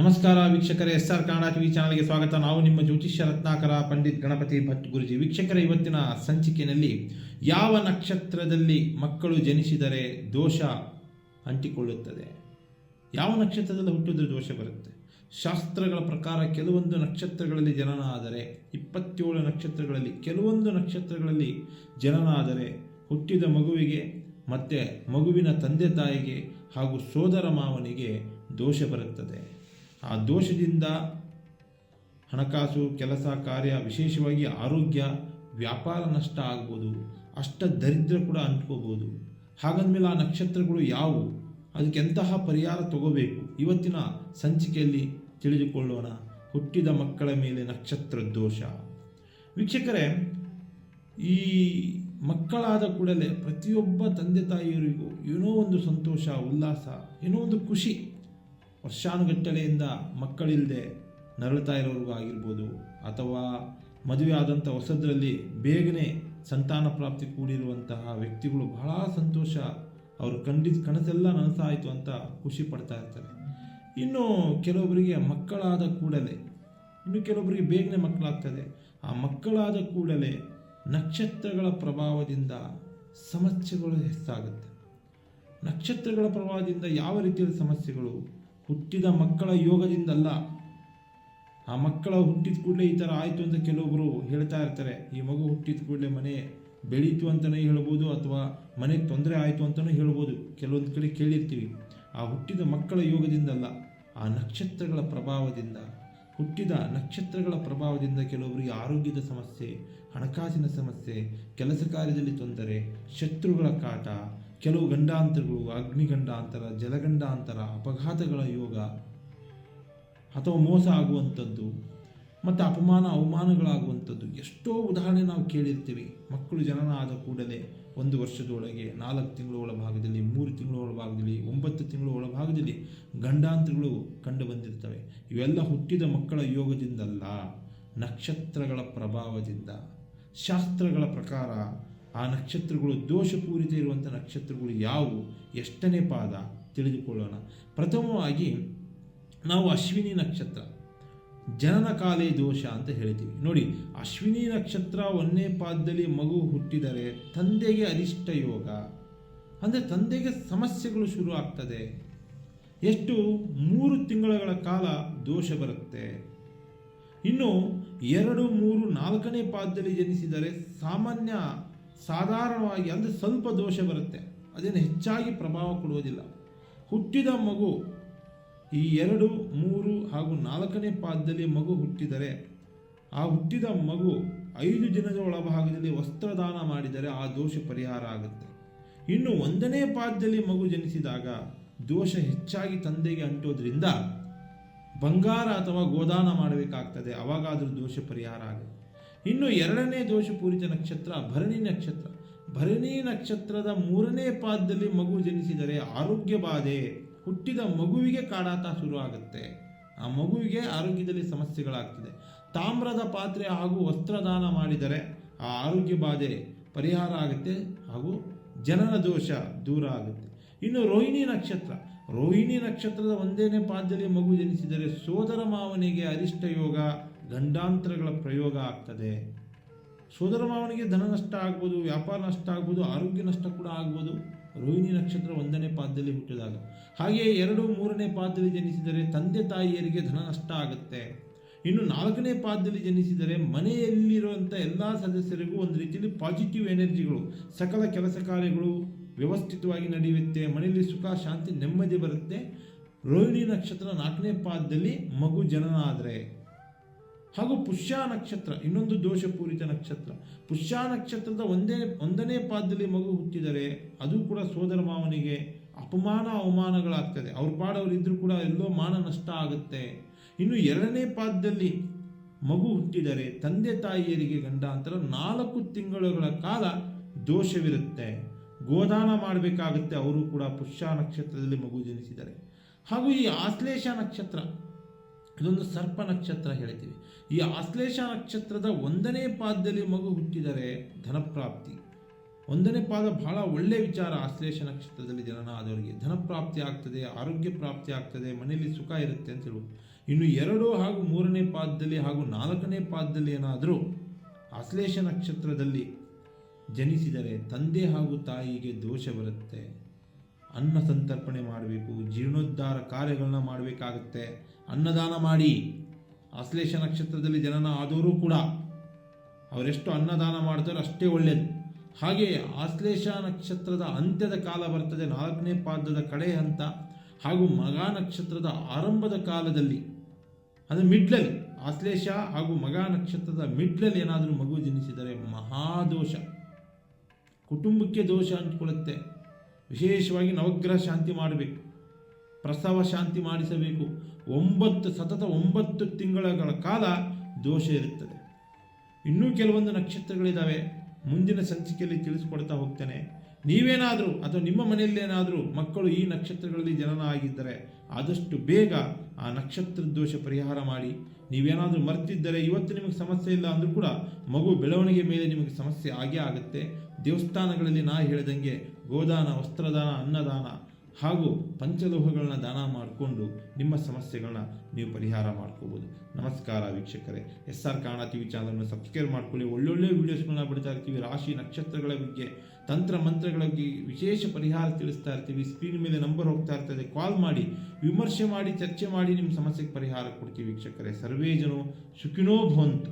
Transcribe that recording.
ನಮಸ್ಕಾರ ವೀಕ್ಷಕರೇ, SR Kannada TV ಚಾನಲ್ಗೆ ಸ್ವಾಗತ. ನಾವು ನಿಮ್ಮ ಜ್ಯೋತಿಷ್ಯ ರತ್ನಾಕರ ಪಂಡಿತ್ ಗಣಪತಿ ಭಟ್ ಗುರುಜಿ. ವೀಕ್ಷಕರ, ಇವತ್ತಿನ ಸಂಚಿಕೆಯಲ್ಲಿ ಯಾವ ನಕ್ಷತ್ರದಲ್ಲಿ ಮಕ್ಕಳು ಜನಿಸಿದರೆ ದೋಷ ಅಂಟಿಕೊಳ್ಳುತ್ತದೆ, ಯಾವ ನಕ್ಷತ್ರದಲ್ಲಿ ಹುಟ್ಟಿದ್ರೆ ದೋಷ ಬರುತ್ತೆ. ಶಾಸ್ತ್ರಗಳ ಪ್ರಕಾರ ಕೆಲವೊಂದು ನಕ್ಷತ್ರಗಳಲ್ಲಿ ಜನನ ಆದರೆ, 27 ನಕ್ಷತ್ರಗಳಲ್ಲಿ ಕೆಲವೊಂದು ನಕ್ಷತ್ರಗಳಲ್ಲಿ ಜನನ ಆದರೆ ಹುಟ್ಟಿದ ಮಗುವಿಗೆ ಮತ್ತು ಮಗುವಿನ ತಂದೆ ತಾಯಿಗೆ ಹಾಗೂ ಸೋದರ ಮಾವನಿಗೆ ದೋಷ ಬರುತ್ತದೆ. ಆ ದೋಷದಿಂದ ಹಣಕಾಸು, ಕೆಲಸ ಕಾರ್ಯ, ವಿಶೇಷವಾಗಿ ಆರೋಗ್ಯ, ವ್ಯಾಪಾರ ನಷ್ಟ ಆಗ್ಬೋದು, ಅಷ್ಟ ದರಿದ್ರ ಕೂಡ ಅಂಟ್ಕೋಬೋದು. ಹಾಗಂದಮೇಲೆ ಆ ನಕ್ಷತ್ರಗಳು ಯಾವುವು, ಅದಕ್ಕೆ ಎಂತಹ ಪರಿಹಾರ ತಗೋಬೇಕು, ಇವತ್ತಿನ ಸಂಚಿಕೆಯಲ್ಲಿ ತಿಳಿದುಕೊಳ್ಳೋಣ. ಹುಟ್ಟಿದ ಮಕ್ಕಳ ಮೇಲೆ ನಕ್ಷತ್ರ ದೋಷ. ವೀಕ್ಷಕರೇ, ಈ ಮಕ್ಕಳಾದ ಕೂಡಲೇ ಪ್ರತಿಯೊಬ್ಬ ತಂದೆ ತಾಯಿಯವರಿಗೂ ಏನೋ ಒಂದು ಸಂತೋಷ, ಉಲ್ಲಾಸ, ಏನೋ ಒಂದು ಖುಷಿ. ವರ್ಷಾನುಗಟ್ಟಲೆಯಿಂದ ಮಕ್ಕಳಿಲ್ಲದೆ ನರಳುತ್ತಾ ಇರೋರಿಗೂ ಆಗಿರ್ಬೋದು, ಅಥವಾ ಮದುವೆ ಆದಂಥ ಹೊಸದರಲ್ಲಿ ಬೇಗನೆ ಸಂತಾನ ಪ್ರಾಪ್ತಿ ಕೂಡಿರುವಂತಹ ವ್ಯಕ್ತಿಗಳು ಬಹಳ ಸಂತೋಷ, ಅವರು ಕನಸೆಲ್ಲ ನನಸಾಯಿತು ಅಂತ ಖುಷಿ ಪಡ್ತಾ ಇರ್ತಾರೆ. ಇನ್ನು ಕೆಲವೊಬ್ಬರಿಗೆ ಮಕ್ಕಳಾದ ಕೂಡಲೇ, ಇನ್ನು ಕೆಲವೊಬ್ಬರಿಗೆ ಬೇಗನೆ ಮಕ್ಕಳಾಗ್ತದೆ. ಆ ಮಕ್ಕಳಾದ ಕೂಡಲೇ ನಕ್ಷತ್ರಗಳ ಪ್ರಭಾವದಿಂದ ಸಮಸ್ಯೆಗಳು ಹೆಚ್ಚಾಗುತ್ತೆ. ನಕ್ಷತ್ರಗಳ ಪ್ರಭಾವದಿಂದ ಯಾವ ರೀತಿಯ ಸಮಸ್ಯೆಗಳು? ಹುಟ್ಟಿದ ಮಕ್ಕಳ ಯೋಗದಿಂದಲ್ಲ. ಆ ಮಕ್ಕಳ ಹುಟ್ಟಿದ ಕೂಡಲೇ ಈ ಥರ ಆಯಿತು ಅಂತ ಕೆಲವೊಬ್ಬರು ಹೇಳ್ತಾ ಇರ್ತಾರೆ. ಈ ಮಗು ಹುಟ್ಟಿದ ಕೂಡಲೇ ಮನೆ ಬೆಳೀತು ಅಂತಲೇ ಹೇಳ್ಬೋದು, ಅಥವಾ ಮನೆಗೆ ತೊಂದರೆ ಆಯಿತು ಅಂತಲೂ ಹೇಳ್ಬೋದು. ಕೆಲವೊಂದು ಕಡೆ ಕೇಳಿರ್ತೀವಿ. ಆ ಹುಟ್ಟಿದ ಮಕ್ಕಳ ಯೋಗದಿಂದಲ್ಲ, ಆ ನಕ್ಷತ್ರಗಳ ಪ್ರಭಾವದಿಂದ, ಹುಟ್ಟಿದ ನಕ್ಷತ್ರಗಳ ಪ್ರಭಾವದಿಂದ ಕೆಲವೊಬ್ಬರಿಗೆ ಆರೋಗ್ಯದ ಸಮಸ್ಯೆ, ಹಣಕಾಸಿನ ಸಮಸ್ಯೆ, ಕೆಲಸ ಕಾರ್ಯದಲ್ಲಿ ತೊಂದರೆ, ಶತ್ರುಗಳ ಕಾಟ, ಕೆಲವು ಗಂಡಾಂತರಗಳು, ಅಗ್ನಿಗಂಡಾಂತರ, ಜಲಗಂಡಾಂತರ, ಅಪಘಾತಗಳ ಯೋಗ, ಅಥವಾ ಮೋಸ ಆಗುವಂಥದ್ದು, ಮತ್ತು ಅಪಮಾನ ಅವಮಾನಗಳಾಗುವಂಥದ್ದು ಎಷ್ಟೋ ಉದಾಹರಣೆ ನಾವು ಕೇಳಿರ್ತೀವಿ. ಮಕ್ಕಳು ಜನನ ಆದ ಕೂಡಲೇ 1 ವರ್ಷದೊಳಗೆ 4 ತಿಂಗಳ ಒಳಭಾಗದಲ್ಲಿ, 3 ತಿಂಗಳ ಒಳಭಾಗದಲ್ಲಿ, 9 ತಿಂಗಳ ಒಳಭಾಗದಲ್ಲಿ ಗಂಡಾಂತರಗಳು ಕಂಡು ಬಂದಿರ್ತವೆ. ಇವೆಲ್ಲ ಹುಟ್ಟಿದ ಮಕ್ಕಳ ಯೋಗದಿಂದಲ್ಲ, ನಕ್ಷತ್ರಗಳ ಪ್ರಭಾವದಿಂದ. ಶಾಸ್ತ್ರಗಳ ಪ್ರಕಾರ ಆ ನಕ್ಷತ್ರಗಳು, ದೋಷಪೂರಿತ ಇರುವಂಥ ನಕ್ಷತ್ರಗಳು ಯಾವುವು, ಎಷ್ಟನೇ ಪಾದ ತಿಳಿದುಕೊಳ್ಳೋಣ. ಪ್ರಥಮವಾಗಿ ನಾವು ಅಶ್ವಿನಿ ನಕ್ಷತ್ರ ಜನನ ಕಾಲೇ ದೋಷ ಅಂತ ಹೇಳ್ತೀವಿ. ನೋಡಿ, ಅಶ್ವಿನಿ ನಕ್ಷತ್ರ 1ನೇ ಪಾದದಲ್ಲಿ ಮಗು ಹುಟ್ಟಿದರೆ ತಂದೆಗೆ ಅರಿಷ್ಟ ಯೋಗ, ಅಂದರೆ ತಂದೆಗೆ ಸಮಸ್ಯೆಗಳು ಶುರು ಆಗ್ತದೆ. ಎಷ್ಟು? 3 ತಿಂಗಳ ಕಾಲ ದೋಷ ಬರುತ್ತೆ. ಇನ್ನು 2, 3, 4ನೇ ಪಾದದಲ್ಲಿ ಜನಿಸಿದರೆ ಸಾಧಾರಣವಾಗಿ ಅಂದರೆ ಸ್ವಲ್ಪ ದೋಷ ಬರುತ್ತೆ, ಅದೇನು ಹೆಚ್ಚಾಗಿ ಪ್ರಭಾವ ಕೊಡುವುದಿಲ್ಲ. ಹುಟ್ಟಿದ ಮಗು ಈ 2, 3 ಹಾಗೂ 4ನೇ ಪಾದದಲ್ಲಿ ಮಗು ಹುಟ್ಟಿದರೆ, ಆ ಹುಟ್ಟಿದ ಮಗು 5 ದಿನದ ಒಳಭಾಗದಲ್ಲಿ ವಸ್ತ್ರದಾನ ಮಾಡಿದರೆ ಆ ದೋಷ ಪರಿಹಾರ ಆಗುತ್ತೆ. ಇನ್ನು 1ನೇ ಪಾದದಲ್ಲಿ ಮಗು ಜನಿಸಿದಾಗ ದೋಷ ಹೆಚ್ಚಾಗಿ ತಂದೆಗೆ ಅಂಟೋದ್ರಿಂದ ಬಂಗಾರ ಅಥವಾ ಗೋದಾನ ಮಾಡಬೇಕಾಗ್ತದೆ, ಅವಾಗಾದರೂ ದೋಷ ಪರಿಹಾರ ಆಗುತ್ತೆ. ಇನ್ನು 2ನೇ ದೋಷಪೂರಿತ ನಕ್ಷತ್ರ ಭರಣಿ ನಕ್ಷತ್ರ. ಭರಣಿ ನಕ್ಷತ್ರದ 3ನೇ ಪಾದದಲ್ಲಿ ಮಗು ಜನಿಸಿದರೆ ಆರೋಗ್ಯ ಬಾಧೆ, ಹುಟ್ಟಿದ ಮಗುವಿಗೆ ಕಾಡಾಟ ಶುರು ಆಗುತ್ತೆ, ಆ ಮಗುವಿಗೆ ಆರೋಗ್ಯದಲ್ಲಿ ಸಮಸ್ಯೆಗಳಾಗ್ತದೆ. ತಾಮ್ರದ ಪಾತ್ರೆ ಹಾಗೂ ವಸ್ತ್ರದಾನ ಮಾಡಿದರೆ ಆ ಆರೋಗ್ಯ ಬಾಧೆ ಪರಿಹಾರ ಆಗುತ್ತೆ ಹಾಗೂ ಜನನ ದೋಷ ದೂರ ಆಗುತ್ತೆ. ಇನ್ನು ರೋಹಿಣಿ ನಕ್ಷತ್ರ. ರೋಹಿಣಿ ನಕ್ಷತ್ರದ 1ನೇ ಪಾದದಲ್ಲಿ ಮಗು ಜನಿಸಿದರೆ ಸೋದರ ಮಾವನಿಗೆ ಅರಿಷ್ಟ ಯೋಗ, ಗಂಡಾಂತರಗಳ ಪ್ರಯೋಗ ಆಗ್ತದೆ. ಸೋದರ ಮಾವನಿಗೆ ಧನ ನಷ್ಟ ಆಗ್ಬೋದು, ವ್ಯಾಪಾರ ನಷ್ಟ ಆಗ್ಬೋದು, ಆರೋಗ್ಯ ನಷ್ಟ ಕೂಡ ಆಗ್ಬೋದು ರೋಹಿಣಿ ನಕ್ಷತ್ರ 1ನೇ ಪಾದದಲ್ಲಿ ಹುಟ್ಟಿದಾಗ. ಹಾಗೆಯೇ 2, 3ನೇ ಪಾದದಲ್ಲಿ ಜನಿಸಿದರೆ ತಂದೆ ತಾಯಿಯರಿಗೆ ಧನ ನಷ್ಟ ಆಗುತ್ತೆ. ಇನ್ನು 4ನೇ ಪಾದದಲ್ಲಿ ಜನಿಸಿದರೆ ಮನೆಯಲ್ಲಿರುವಂಥ ಎಲ್ಲ ಸದಸ್ಯರಿಗೂ ಒಂದು ರೀತಿಯಲ್ಲಿ ಪಾಸಿಟಿವ್ ಎನರ್ಜಿಗಳು, ಸಕಲ ಕೆಲಸ ಕಾರ್ಯಗಳು ವ್ಯವಸ್ಥಿತವಾಗಿ ನಡೆಯುತ್ತೆ, ಮನೆಯಲ್ಲಿ ಸುಖ, ಶಾಂತಿ, ನೆಮ್ಮದಿ ಬರುತ್ತೆ. ರೋಹಿಣಿ ನಕ್ಷತ್ರ 4ನೇ ಪಾದದಲ್ಲಿ ಮಗು ಜನನ ಆದರೆ. ಹಾಗೂ ಪುಷ್ಯ ನಕ್ಷತ್ರ ಇನ್ನೊಂದು ದೋಷಪೂರಿತ ನಕ್ಷತ್ರ. ಪುಷ್ಯ ನಕ್ಷತ್ರದ 1ನೇ ಪಾದದಲ್ಲಿ ಮಗು ಹುಟ್ಟಿದರೆ ಅದು ಕೂಡ ಸೋದರ ಮಾವನಿಗೆ ಅಪಮಾನ ಅವಮಾನಗಳಾಗ್ತದೆ. ಅವ್ರ ಪಾಡವರಿದ್ರೂ ಕೂಡ ಎಲ್ಲೋ ಮಾನ ನಷ್ಟ ಆಗುತ್ತೆ. ಇನ್ನು 2ನೇ ಪಾದದಲ್ಲಿ ಮಗು ಹುಟ್ಟಿದರೆ ತಂದೆ ತಾಯಿಯರಿಗೆ ಗಂಡಾಂತರ 4 ತಿಂಗಳುಗಳ ಕಾಲ ದೋಷವಿರುತ್ತೆ, ಗೋದಾನ ಮಾಡಬೇಕಾಗುತ್ತೆ ಅವರು ಕೂಡ ಪುಷ್ಯ ನಕ್ಷತ್ರದಲ್ಲಿ ಮಗು ಜನಿಸಿದರೆ. ಹಾಗೂ ಈ ಆಶ್ಲೇಷ ನಕ್ಷತ್ರ, ಇದೊಂದು ಸರ್ಪ ನಕ್ಷತ್ರ ಹೇಳ್ತೀವಿ. ಈ ಆಶ್ಲೇಷ ನಕ್ಷತ್ರದ 1ನೇ ಪಾದದಲ್ಲಿ ಮಗು ಹುಟ್ಟಿದರೆ ಧನಪ್ರಾಪ್ತಿ, ಒಂದನೇ ಪಾದ ಬಹಳ ಒಳ್ಳೆಯ ವಿಚಾರ. ಆಶ್ಲೇಷ ನಕ್ಷತ್ರದಲ್ಲಿ ಜನನ ಆದವರಿಗೆ ಧನ ಪ್ರಾಪ್ತಿ ಆಗ್ತದೆ, ಆರೋಗ್ಯ ಪ್ರಾಪ್ತಿ ಆಗ್ತದೆ, ಮನೆಯಲ್ಲಿ ಸುಖ ಇರುತ್ತೆ ಅಂತ ಹೇಳ್ಬೋದು. ಇನ್ನು 2 ಹಾಗೂ 3ನೇ ಪಾದದಲ್ಲಿ ಹಾಗೂ 4ನೇ ಪಾದದಲ್ಲಿ ಏನಾದರೂ ಆಶ್ಲೇಷ ನಕ್ಷತ್ರದಲ್ಲಿ ಜನಿಸಿದರೆ ತಂದೆ ಹಾಗೂ ತಾಯಿಗೆ ದೋಷ ಬರುತ್ತೆ. ಅನ್ನ ಸಂತರ್ಪಣೆ ಮಾಡಬೇಕು, ಜೀರ್ಣೋದ್ಧಾರ ಕಾರ್ಯಗಳನ್ನ ಮಾಡಬೇಕಾಗುತ್ತೆ. ಅನ್ನದಾನ ಮಾಡಿ. ಆಶ್ಲೇಷ ನಕ್ಷತ್ರದಲ್ಲಿ ಜನನ ಆದವರು ಕೂಡ ಅವರೆಷ್ಟು ಅನ್ನದಾನ ಮಾಡ್ತಾರೋ ಅಷ್ಟೇ ಒಳ್ಳೆಯದು. ಹಾಗೆಯೇ ಆಶ್ಲೇಷ ನಕ್ಷತ್ರದ ಅಂತ್ಯದ ಕಾಲ ಬರ್ತದೆ, 4ನೇ ಪಾದದ ಕಡೆ ಹಂತ ಹಾಗೂ ಮಗ ನಕ್ಷತ್ರದ ಆರಂಭದ ಕಾಲದಲ್ಲಿ, ಅದು ಮಿಡ್ಲಲ್ಲಿ. ಆಶ್ಲೇಷ ಹಾಗೂ ಮಗ ನಕ್ಷತ್ರದ ಮಿಡ್ಲಲ್ಲಿ ಏನಾದರೂ ಮಗು ಜನಿಸಿದರೆ ಮಹಾದೋಷ, ಕುಟುಂಬಕ್ಕೆ ದೋಷ ಅಂಟ್ಕೊಳ್ಳುತ್ತೆ. ವಿಶೇಷವಾಗಿ ನವಗ್ರಹ ಶಾಂತಿ ಮಾಡಬೇಕು, ಪ್ರಸವ ಶಾಂತಿ ಮಾಡಿಸಬೇಕು. 9 ತಿಂಗಳ ಕಾಲ ದೋಷ ಇರುತ್ತದೆ. ಇನ್ನೂ ಕೆಲವೊಂದು ನಕ್ಷತ್ರಗಳಿದ್ದಾವೆ, ಮುಂದಿನ ಸಂಚಿಕೆಯಲ್ಲಿ ತಿಳಿಸ್ಕೊಡ್ತಾ ಹೋಗ್ತೇನೆ. ನೀವೇನಾದರೂ ಅಥವಾ ನಿಮ್ಮ ಮನೆಯಲ್ಲೇನಾದರೂ ಮಕ್ಕಳು ಈ ನಕ್ಷತ್ರಗಳಲ್ಲಿ ಜನನ ಆಗಿದ್ದರೆ ಆದಷ್ಟು ಬೇಗ ಆ ನಕ್ಷತ್ರ ದೋಷ ಪರಿಹಾರ ಮಾಡಿ. ನೀವೇನಾದರೂ ಮರ್ತಿದ್ದರೆ ಇವತ್ತು ನಿಮಗೆ ಸಮಸ್ಯೆ ಇಲ್ಲ ಅಂದರೂ ಕೂಡ ಮಗು ಬೆಳವಣಿಗೆ ಮೇಲೆ ನಿಮಗೆ ಸಮಸ್ಯೆ ಆಗೇ ಆಗುತ್ತೆ. ದೇವಸ್ಥಾನಗಳಲ್ಲಿ ನಾ ಹೇಳಿದಂಗೆ ಗೋದಾನ, ವಸ್ತ್ರದಾನ, ಅನ್ನದಾನ ಹಾಗೂ ಪಂಚಲೋಹಗಳನ್ನ ದಾನ ಮಾಡಿಕೊಂಡು ನಿಮ್ಮ ಸಮಸ್ಯೆಗಳನ್ನ ನೀವು ಪರಿಹಾರ ಮಾಡ್ಕೋಬೋದು. ನಮಸ್ಕಾರ ವೀಕ್ಷಕರೇ, SR ಕನ್ನಡ TV ಚಾನಲನ್ನು ಸಬ್ಸ್ಕ್ರೈಬ್ ಮಾಡ್ಕೊಳ್ಳಿ. ಒಳ್ಳೊಳ್ಳೆ ವೀಡಿಯೋಸ್ಗಳನ್ನ ಬಿಡ್ತಾ ಇರ್ತೀವಿ. ರಾಶಿ ನಕ್ಷತ್ರಗಳ ಬಗ್ಗೆ, ತಂತ್ರ ಮಂತ್ರಗಳ ಬಗ್ಗೆ ವಿಶೇಷ ಪರಿಹಾರ ತಿಳಿಸ್ತಾ ಇರ್ತೀವಿ. ಸ್ಕ್ರೀನ್ ಮೇಲೆ ನಂಬರ್ ಹೋಗ್ತಾ ಇರ್ತದೆ, ಕಾಲ್ ಮಾಡಿ, ವಿಮರ್ಶೆ ಮಾಡಿ, ಚರ್ಚೆ ಮಾಡಿ ನಿಮ್ಮ ಸಮಸ್ಯೆಗೆ ಪರಿಹಾರ ಕೊಡ್ತೀವಿ ವೀಕ್ಷಕರೇ. ಸರ್ವೇ ಜನೋ ಸುಖಿನೋ ಭವಂತು.